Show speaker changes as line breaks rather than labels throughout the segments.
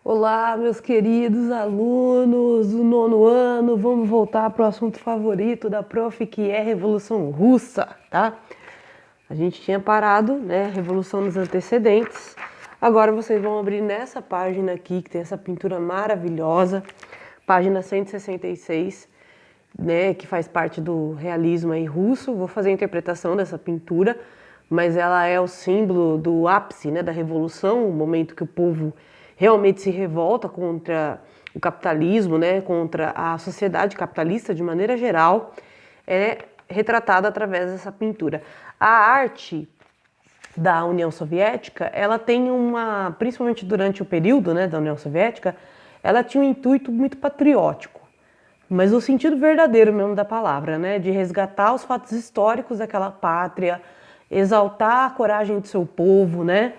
Olá, meus queridos alunos do nono ano, vamos voltar para o assunto favorito da prof, que é Revolução Russa, tá? A gente tinha parado, né, Revolução nos antecedentes. Agora vocês vão abrir nessa página aqui, que tem essa pintura maravilhosa, página 166, né, que faz parte do realismo aí russo. Vou fazer a interpretação dessa pintura, mas ela é o símbolo do ápice, né, da revolução, o momento que o povo realmente se revolta contra o capitalismo, né, contra a sociedade capitalista de maneira geral, é retratada através dessa pintura. A arte da União Soviética, ela tem uma, principalmente durante o período, né, da União Soviética, ela tinha um intuito muito patriótico, mas no sentido verdadeiro mesmo da palavra, né, de resgatar os fatos históricos daquela pátria, exaltar a coragem do seu povo, né?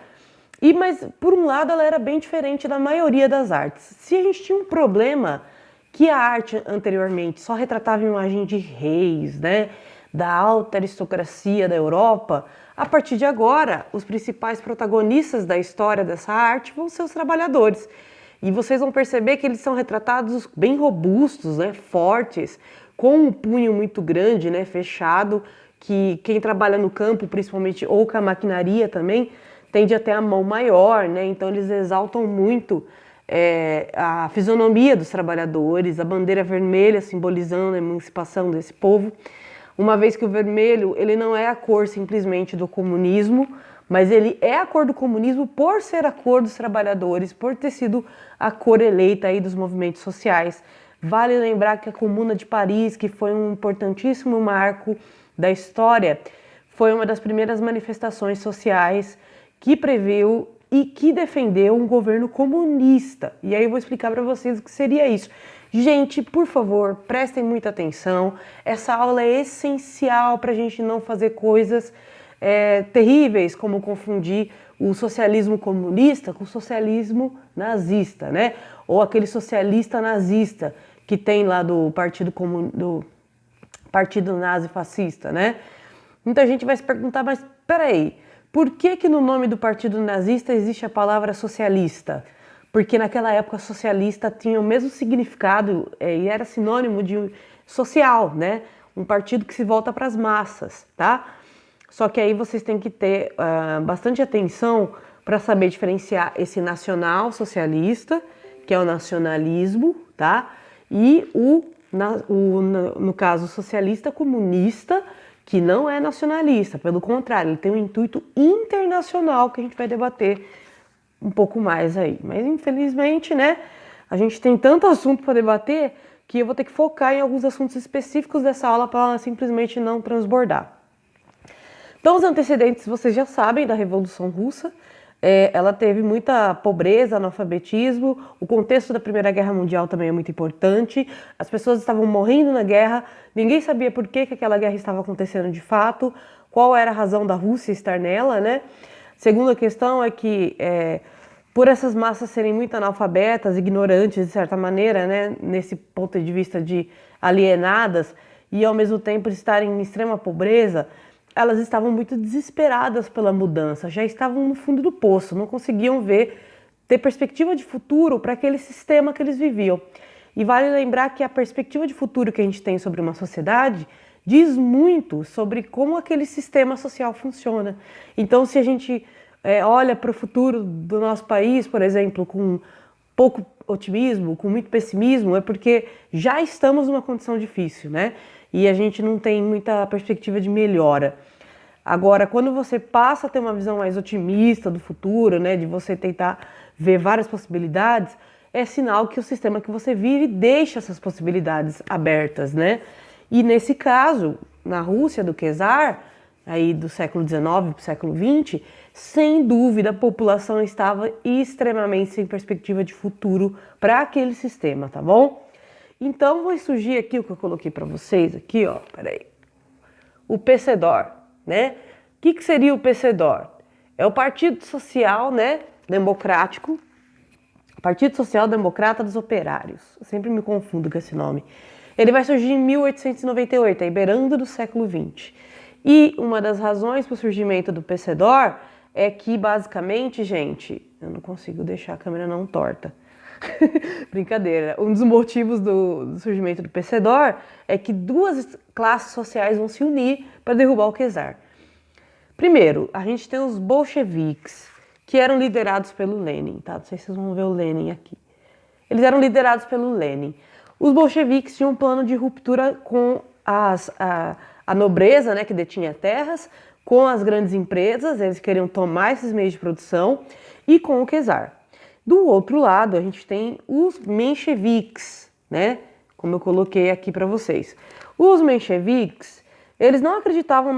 Mas, por um lado, ela era bem diferente da maioria das artes. Se a gente tinha um problema que a arte anteriormente só retratava a imagem de reis, né, da alta aristocracia da Europa, a partir de agora, os principais protagonistas da história dessa arte vão ser os trabalhadores. E vocês vão perceber que eles são retratados bem robustos, né, fortes, com um punho muito grande, né, fechado, que quem trabalha no campo, principalmente, ou com a maquinaria também, tende a ter a mão maior, né? Então eles exaltam muito a fisionomia dos trabalhadores, a bandeira vermelha simbolizando a emancipação desse povo, uma vez que o vermelho ele não é a cor simplesmente do comunismo, mas ele é a cor do comunismo por ser a cor dos trabalhadores, por ter sido a cor eleita aí dos movimentos sociais. Vale lembrar que a Comuna de Paris, que foi um importantíssimo marco da história, foi uma das primeiras manifestações sociais que previu e que defendeu um governo comunista. E aí eu vou explicar para vocês o que seria isso. Gente, por favor, prestem muita atenção. Essa aula é essencial para a gente não fazer coisas terríveis, como confundir o socialismo comunista com o socialismo nazista, né? Ou aquele socialista nazista que tem lá do Partido Nazi Fascista, né? Muita gente vai se perguntar, mas peraí, por que no nome do partido nazista existe a palavra socialista? Porque naquela época socialista tinha o mesmo significado e era sinônimo de social, né? Um partido que se volta para as massas, tá? Só que aí vocês têm que ter bastante atenção para saber diferenciar esse nacional socialista, que é o nacionalismo, tá? E no caso, socialista comunista, que não é nacionalista, pelo contrário, ele tem um intuito internacional que a gente vai debater um pouco mais aí. Mas infelizmente, né, a gente tem tanto assunto para debater que eu vou ter que focar em alguns assuntos específicos dessa aula para simplesmente não transbordar. Então, os antecedentes vocês já sabem da Revolução Russa. Ela teve muita pobreza, analfabetismo, o contexto da Primeira Guerra Mundial também é muito importante, as pessoas estavam morrendo na guerra, ninguém sabia por que aquela guerra estava acontecendo de fato, qual era a razão da Rússia estar nela, né? Segunda questão é que, por essas massas serem muito analfabetas, ignorantes de certa maneira, né, nesse ponto de vista de alienadas, e ao mesmo tempo estarem em extrema pobreza, elas estavam muito desesperadas pela mudança, já estavam no fundo do poço, não conseguiam ter perspectiva de futuro para aquele sistema que eles viviam. E vale lembrar que a perspectiva de futuro que a gente tem sobre uma sociedade diz muito sobre como aquele sistema social funciona. Então, se a gente olha para o futuro do nosso país, por exemplo, com pouco otimismo, com muito pessimismo, é porque já estamos numa condição difícil, né? E a gente não tem muita perspectiva de melhora. Agora, quando você passa a ter uma visão mais otimista do futuro, né, de você tentar ver várias possibilidades, é sinal que o sistema que você vive deixa essas possibilidades abertas, né? E nesse caso, na Rússia do czar, aí do século XIX para o século XX, sem dúvida a população estava extremamente sem perspectiva de futuro para aquele sistema, tá bom? Então, vai surgir aqui o que eu coloquei para vocês aqui, ó, peraí. O PCdoR, né? O que seria o PCdoR? É o Partido Social, né, Democrático, Partido Social Democrata dos Operários. Eu sempre me confundo com esse nome. Ele vai surgir em 1898, aí beirando do século XX. E uma das razões para o surgimento do PCdoR é que, basicamente, gente, eu não consigo deixar a câmera não torta. Brincadeira. Um dos motivos do surgimento do PCdoR é que duas classes sociais vão se unir para derrubar o czar. Primeiro, a gente tem os bolcheviques, que eram liderados pelo Lenin, tá? Não sei se vocês vão ver o Lenin aqui. Eles eram liderados pelo Lenin. Os bolcheviques tinham um plano de ruptura com a nobreza, né, que detinha terras, com as grandes empresas, eles queriam tomar esses meios de produção, e com o czar. Do outro lado, a gente tem os mencheviques, né, como eu coloquei aqui para vocês. Os mencheviques, eles não acreditavam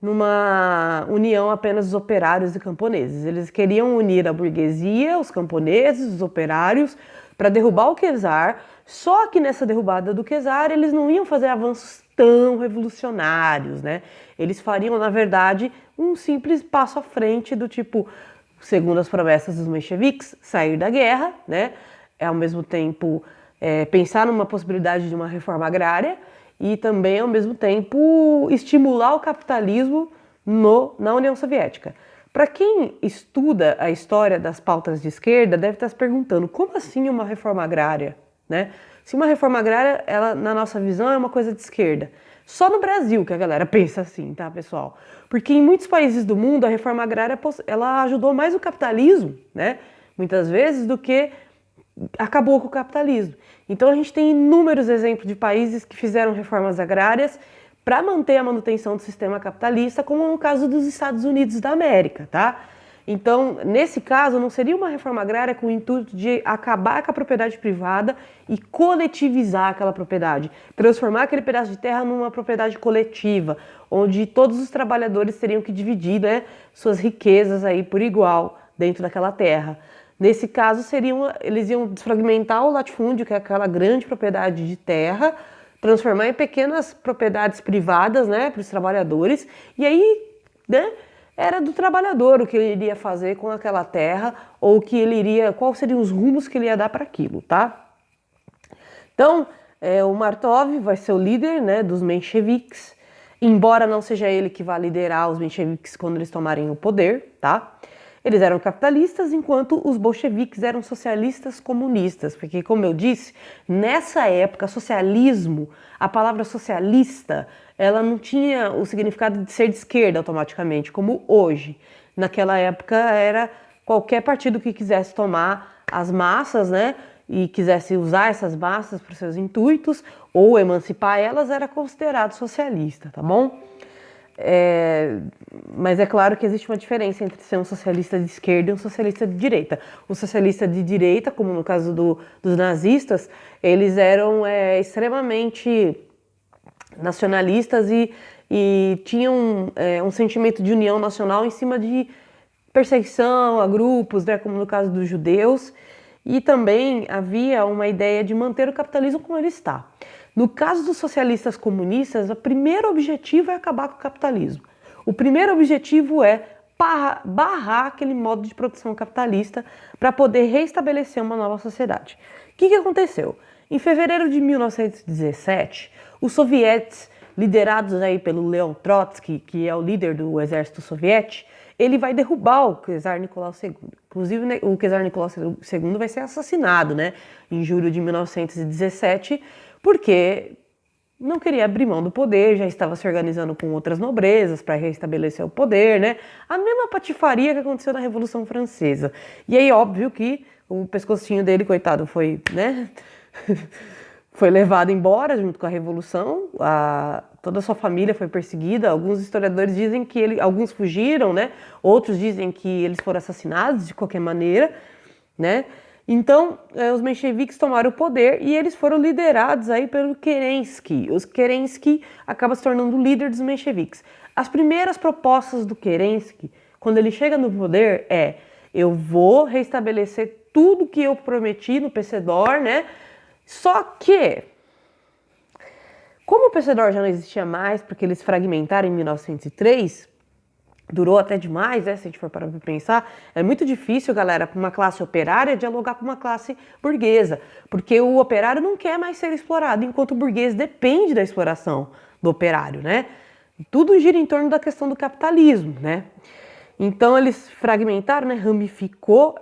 numa união apenas dos operários e camponeses. Eles queriam unir a burguesia, os camponeses, os operários, para derrubar o czar. Só que nessa derrubada do czar, eles não iam fazer avanços tão revolucionários, né? Eles fariam, na verdade, um simples passo à frente do tipo, segundo as promessas dos mencheviques, sair da guerra, né? Ao mesmo tempo, pensar numa possibilidade de uma reforma agrária e também, ao mesmo tempo, estimular o capitalismo na União Soviética. Para quem estuda a história das pautas de esquerda, deve estar se perguntando, como assim uma reforma agrária? Né? Se uma reforma agrária, ela, na nossa visão, é uma coisa de esquerda. Só no Brasil que a galera pensa assim, tá, pessoal? Porque em muitos países do mundo, a reforma agrária, ela ajudou mais o capitalismo, né? Muitas vezes, do que acabou com o capitalismo. Então a gente tem inúmeros exemplos de países que fizeram reformas agrárias para manter a manutenção do sistema capitalista, como no caso dos Estados Unidos da América, tá? Então, nesse caso, não seria uma reforma agrária com o intuito de acabar com a propriedade privada e coletivizar aquela propriedade, transformar aquele pedaço de terra numa propriedade coletiva, onde todos os trabalhadores teriam que dividir, né, suas riquezas aí por igual dentro daquela terra. Nesse caso, eles iam desfragmentar o latifúndio, que é aquela grande propriedade de terra, transformar em pequenas propriedades privadas, né, para os trabalhadores, e aí, né, era do trabalhador o que ele iria fazer com aquela terra, ou quais seriam os rumos que ele ia dar para aquilo, tá? Então, o Martov vai ser o líder, né, dos mencheviques, embora não seja ele que vá liderar os mencheviques quando eles tomarem o poder, tá? Eles eram capitalistas, enquanto os bolcheviques eram socialistas comunistas, porque, como eu disse, nessa época, socialismo, a palavra socialista, ela não tinha o significado de ser de esquerda automaticamente, como hoje. Naquela época era qualquer partido que quisesse tomar as massas, né, e quisesse usar essas massas para os seus intuitos, ou emancipar elas, era considerado socialista, tá bom? Mas é claro que existe uma diferença entre ser um socialista de esquerda e um socialista de direita. O socialista de direita, como no caso dos nazistas, eles eram extremamente nacionalistas e tinham um sentimento de união nacional em cima de perseguição a grupos, né, como no caso dos judeus, e também havia uma ideia de manter o capitalismo como ele está. No caso dos socialistas comunistas, o primeiro objetivo é acabar com o capitalismo. O primeiro objetivo é barrar aquele modo de produção capitalista para poder reestabelecer uma nova sociedade. O que aconteceu? Em fevereiro de 1917, os sovietes, liderados aí pelo Leon Trotsky, que é o líder do exército soviético, ele vai derrubar o czar Nicolau II. Inclusive, o czar Nicolau II vai ser assassinado, né, em julho de 1917, porque não queria abrir mão do poder, já estava se organizando com outras nobrezas para restabelecer o poder, né? A mesma patifaria que aconteceu na Revolução Francesa. E aí, óbvio que o pescocinho dele, coitado, foi, né? Foi levado embora junto com a Revolução, toda a sua família foi perseguida. Alguns historiadores dizem que alguns fugiram, né? Outros dizem que eles foram assassinados de qualquer maneira, né? Então, os mencheviques tomaram o poder e eles foram liderados aí pelo Kerensky. Os Kerensky acaba se tornando o líder dos mencheviques. As primeiras propostas do Kerensky, quando ele chega no poder, eu vou restabelecer tudo que eu prometi no PCdoR, né? Só que, como o PCdoR já não existia mais, porque eles fragmentaram em 1903, durou até demais, né, se a gente for parar para pensar, é muito difícil, galera, para uma classe operária dialogar com uma classe burguesa, porque o operário não quer mais ser explorado, enquanto o burguês depende da exploração do operário, né? Tudo gira em torno da questão do capitalismo, né? Então eles fragmentaram, né, ramificou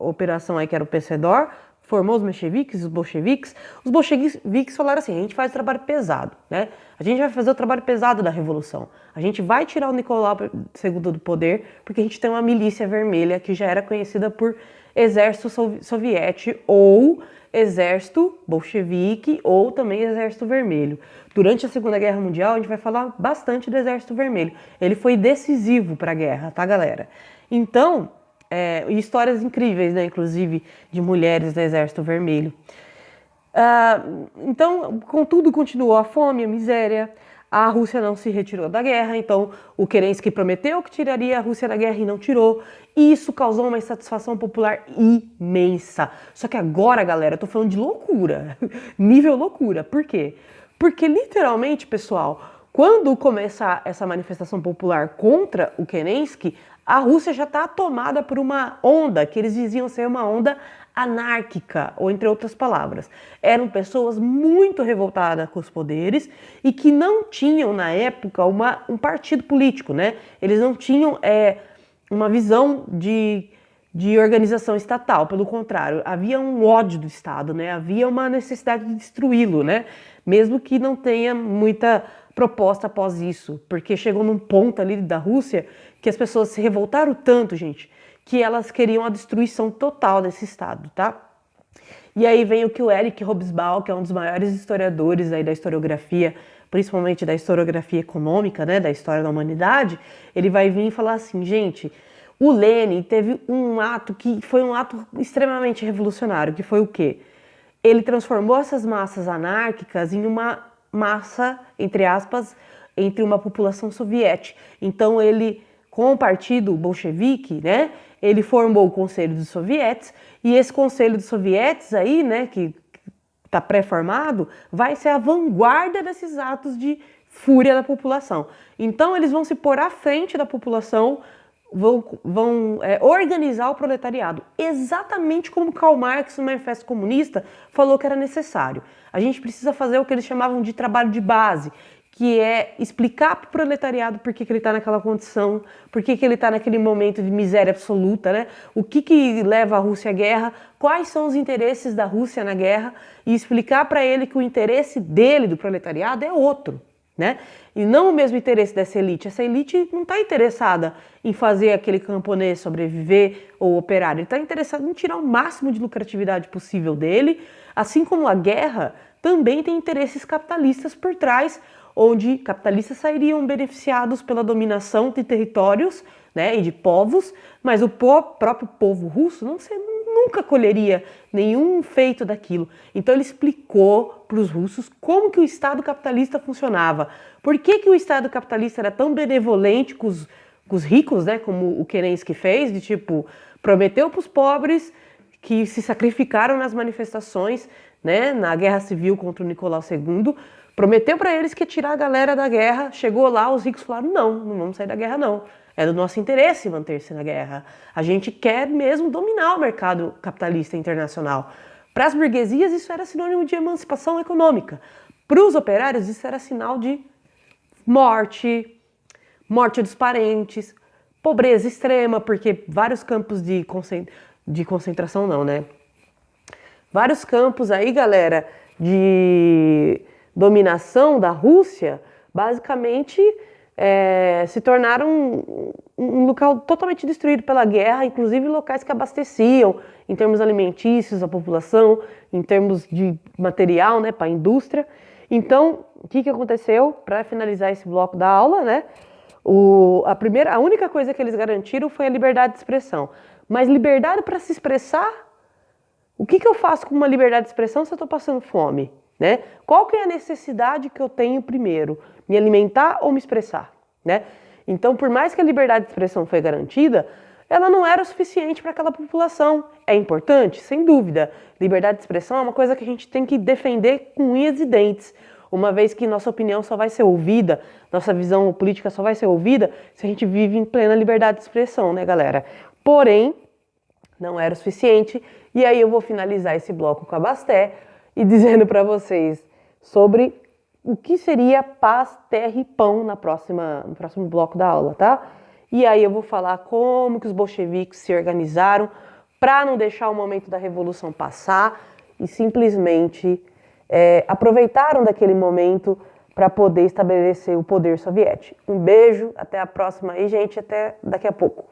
operação aí que era o PCDOR, formou os mencheviques, os bolcheviques. Os bolcheviques falaram assim, a gente faz o trabalho pesado, né? A gente vai fazer o trabalho pesado da revolução. A gente vai tirar o Nicolau II do poder, porque a gente tem uma milícia vermelha que já era conhecida por exército soviético ou exército bolchevique ou também exército vermelho. Durante a Segunda Guerra Mundial, a gente vai falar bastante do exército vermelho. Ele foi decisivo para a guerra, tá, galera? Então, histórias incríveis, né, inclusive, de mulheres do exército vermelho. Então, contudo, continuou a fome, a miséria. A Rússia não se retirou da guerra, então o Kerensky prometeu que tiraria a Rússia da guerra e não tirou. E isso causou uma insatisfação popular imensa. Só que agora, galera, eu tô falando de loucura, nível loucura. Por quê? Porque literalmente, pessoal, quando começa essa manifestação popular contra o Kerensky, a Rússia já está tomada por uma onda que eles diziam ser uma onda anárquica, ou entre outras palavras. Eram pessoas muito revoltadas com os poderes e que não tinham, na época, um partido político, né? Eles não tinham uma visão de organização estatal, pelo contrário, havia um ódio do Estado, né? Havia uma necessidade de destruí-lo, né? Mesmo que não tenha muita proposta após isso, porque chegou num ponto ali da Rússia que as pessoas se revoltaram tanto, gente, que elas queriam a destruição total desse Estado, tá? E aí vem o que o Eric Hobsbawm, que é um dos maiores historiadores aí da historiografia, principalmente da historiografia econômica, né, da história da humanidade, ele vai vir e falar assim, gente, o Lenin teve um ato que foi um ato extremamente revolucionário, que foi o quê? Ele transformou essas massas anárquicas em uma massa, entre aspas, entre uma população soviética. Então ele, com o partido bolchevique, né, ele formou o Conselho dos Sovietes, e esse Conselho dos Sovietes aí, né, que está pré-formado, vai ser a vanguarda desses atos de fúria da população. Então eles vão se pôr à frente da população, vão organizar o proletariado, exatamente como Karl Marx no Manifesto Comunista falou que era necessário. A gente precisa fazer o que eles chamavam de trabalho de base, que é explicar para o proletariado por que ele está naquela condição, por que ele está naquele momento de miséria absoluta, né? O que leva a Rússia à guerra, quais são os interesses da Rússia na guerra, e explicar para ele que o interesse dele, do proletariado, é outro, né? E não o mesmo interesse dessa elite. Essa elite não está interessada em fazer aquele camponês sobreviver ou operar, ele está interessado em tirar o máximo de lucratividade possível dele, assim como a guerra também tem interesses capitalistas por trás, onde capitalistas sairiam beneficiados pela dominação de territórios, né, e de povos, mas o próprio povo russo nunca colheria nenhum feito daquilo. Então ele explicou para os russos como que o Estado capitalista funcionava. Por que o Estado capitalista era tão benevolente com os ricos, né, como o Kerensky fez, de tipo, prometeu para os pobres que se sacrificaram nas manifestações, né, na guerra civil contra o Nicolau II, prometeu para eles que ia tirar a galera da guerra, chegou lá, os ricos falaram, não vamos sair da guerra não, é do nosso interesse manter-se na guerra, a gente quer mesmo dominar o mercado capitalista internacional. Para as burguesias isso era sinônimo de emancipação econômica, para os operários isso era sinal de morte dos parentes, pobreza extrema, porque vários campos de concentração não, né? Vários campos aí, galera, de dominação da Rússia, basicamente se tornaram um local totalmente destruído pela guerra, inclusive locais que abasteciam, em termos alimentícios, a população, em termos de material, né, para a indústria. Então, o que aconteceu? Para finalizar esse bloco da aula, né, a única coisa que eles garantiram foi a liberdade de expressão. Mas liberdade para se expressar, o que eu faço com uma liberdade de expressão se eu estou passando fome? Né? Qual que é a necessidade que eu tenho primeiro? Me alimentar ou me expressar? Né? Então, por mais que a liberdade de expressão foi garantida, ela não era o suficiente para aquela população. É importante? Sem dúvida. Liberdade de expressão é uma coisa que a gente tem que defender com unhas e dentes, uma vez que nossa opinião só vai ser ouvida, nossa visão política só vai ser ouvida se a gente vive em plena liberdade de expressão, né, galera? Porém, não era o suficiente, e aí eu vou finalizar esse bloco com a Basté, e dizendo para vocês sobre o que seria paz, terra e pão no próximo bloco da aula, tá? E aí eu vou falar como que os bolcheviques se organizaram para não deixar o momento da Revolução passar e simplesmente aproveitaram daquele momento para poder estabelecer o poder soviético. Um beijo, até a próxima aí, gente, até daqui a pouco.